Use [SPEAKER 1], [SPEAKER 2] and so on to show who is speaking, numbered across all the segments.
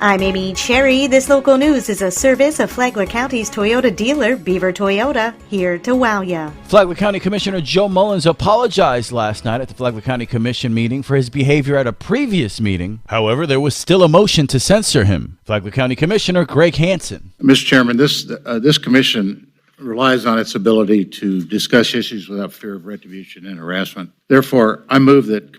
[SPEAKER 1] I'm Amy Cherry. This local news is a service of Flagler County's Toyota dealer, Beaver Toyota, here to wow ya.
[SPEAKER 2] Flagler County Commissioner Joe Mullins apologized last night at the Flagler County Commission meeting for his behavior at a previous meeting. However, there was still a motion to censor him. Flagler County Commissioner Greg Hansen.
[SPEAKER 3] Mr. Chairman, this commission relies on its ability to discuss issues without fear of retribution and harassment. Therefore, I move that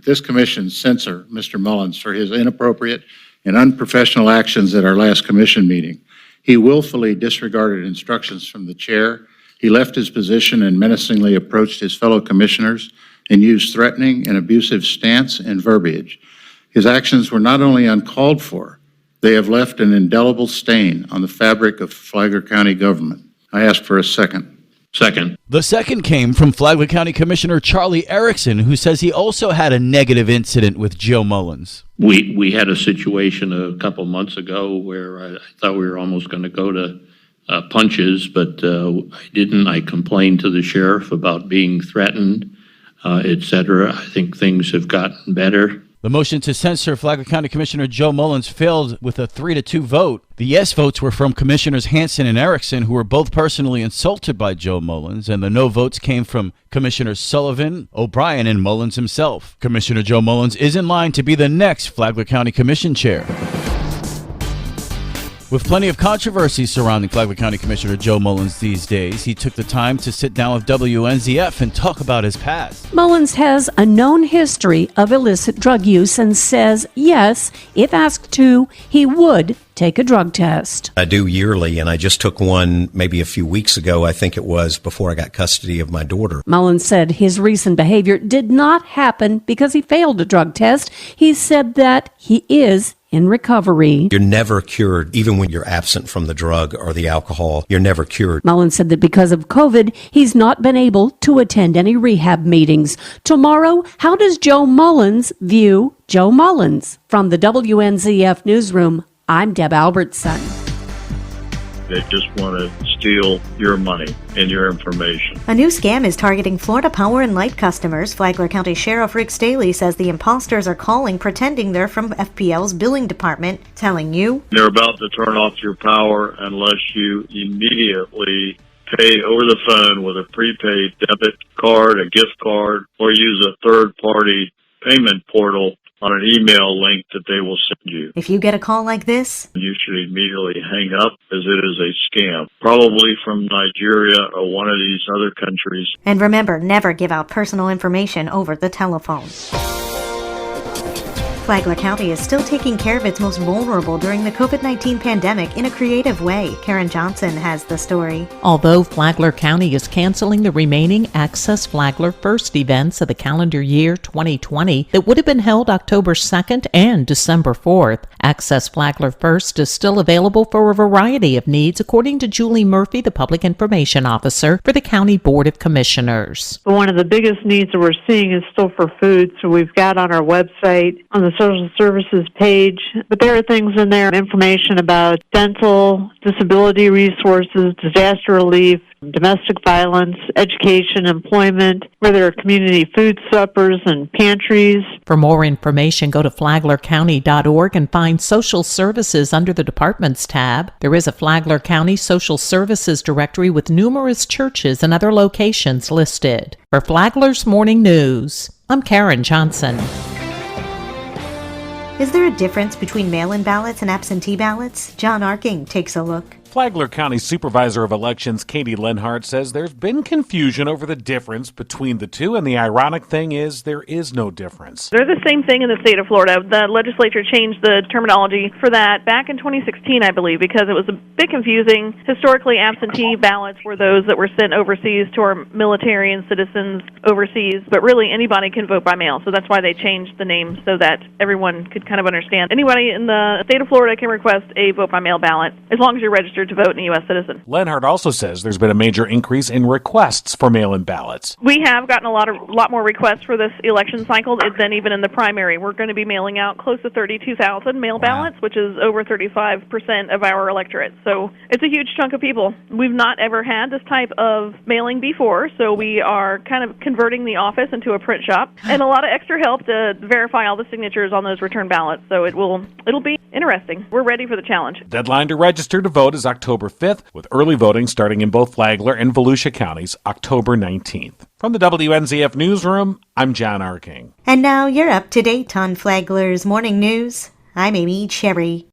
[SPEAKER 3] this commission censor Mr. Mullins for his inappropriate and unprofessional actions at our last commission meeting. He willfully disregarded instructions from the chair. He left his position and menacingly approached his fellow commissioners and used threatening and abusive stance and verbiage. His actions were not only uncalled for, they have left an indelible stain on the fabric of Flagler County government. I ask for a second.
[SPEAKER 4] Second.
[SPEAKER 2] The second came from Flagler County Commissioner Charlie Erickson, who says he also had a negative incident with Joe Mullins.
[SPEAKER 4] We had a situation a couple months ago where I thought we were almost going to go to punches, but I didn't. I complained to the sheriff about being threatened, etc. I think things have gotten better.
[SPEAKER 2] The motion to censor Flagler County Commissioner Joe Mullins failed with a 3-2 vote. The yes votes were from Commissioners Hansen and Erickson, who were both personally insulted by Joe Mullins, and the no votes came from Commissioners Sullivan, O'Brien, and Mullins himself. Commissioner Joe Mullins is in line to be the next Flagler County Commission chair. With plenty of controversy surrounding Flagler County Commissioner Joe Mullins these days, he took the time to sit down with WNZF and talk about his past.
[SPEAKER 5] Mullins has a known history of illicit drug use and says, yes, if asked to, he would take a drug test.
[SPEAKER 6] I do yearly, and I just took one maybe a few weeks ago, I think it was, before I got custody of my daughter.
[SPEAKER 5] Mullins said his recent behavior did not happen because he failed a drug test. He said that he is in recovery.
[SPEAKER 6] You're never cured, even when you're absent from the drug or the alcohol. You're never cured.
[SPEAKER 5] Mullins said that because of COVID, he's not been able to attend any rehab meetings. Tomorrow, how does Joe Mullins view Joe Mullins? From the WNZF Newsroom, I'm Deb Albertson.
[SPEAKER 7] They just want to steal your money and your information.
[SPEAKER 1] A new scam is targeting Florida Power and Light customers. Flagler County Sheriff Rick Staley says the imposters are calling pretending they're from FPL's billing department, telling you
[SPEAKER 7] they're about to turn off your power unless you immediately pay over the phone with a prepaid debit card, a gift card, or use a third-party payment portal on an email link that they will send you.
[SPEAKER 1] if you get a call like this,
[SPEAKER 7] You should immediately hang up as it is a scam, probably from Nigeria or one of these other countries.
[SPEAKER 1] and remember, never give out personal information over the telephone. Flagler County is still taking care of its most vulnerable during the COVID-19 pandemic in a creative way. Karen Johnson has the story.
[SPEAKER 8] Although Flagler County is canceling the remaining Access Flagler First events of the calendar year 2020 that would have been held October 2nd and December 4th, Access Flagler First is still available for a variety of needs, according to Julie Murphy, the Public Information Officer for the County Board of Commissioners.
[SPEAKER 9] One of the biggest needs that we're seeing is still for food, so we've got on our website, on the social services page, but there are things in there, information about dental, disability resources, disaster relief, domestic violence, education, employment, where there are community food suppers and pantries.
[SPEAKER 8] For more information, go to flaglercounty.org and find Social Services under the Departments tab. There is a Flagler County Social Services directory with numerous churches and other locations listed. For Flagler's Morning News, I'm Karen Johnson.
[SPEAKER 1] Is there a difference between mail-in ballots and absentee ballots? John Arking takes a look.
[SPEAKER 10] Flagler County Supervisor of Elections Katie Lenhart says there's been confusion over the difference between the two, and the ironic thing is there is no difference.
[SPEAKER 11] They're the same thing in the state of Florida. The legislature changed the terminology for that back in 2016, I believe, because it was a bit confusing. Historically, absentee ballots were those that were sent overseas to our military and citizens overseas, but really anybody can vote by mail, so that's why they changed the name so that everyone could kind of understand. Anybody in the state of Florida can request a vote by mail ballot as long as you're registered registered to vote and a U.S. citizen.
[SPEAKER 10] Lenhart also says there's been a major increase in requests for mail-in ballots.
[SPEAKER 11] We have gotten a lot more requests for this election cycle than even in the primary. We're going to be mailing out close to 32,000 mail ballots, which is over 35% of our electorate. So it's a huge chunk of people. We've not ever had this type of mailing before, so we are kind of converting the office into a print shop, and a lot of extra help to verify all the signatures on those return ballots. So it'll be interesting. We're ready for the challenge.
[SPEAKER 10] Deadline to register to vote is October 5th, with early voting starting in both Flagler and Volusia counties October 19th. From the WNZF Newsroom, I'm John Arking.
[SPEAKER 1] And now you're up to date on Flagler's morning news. I'm Amy Cherry.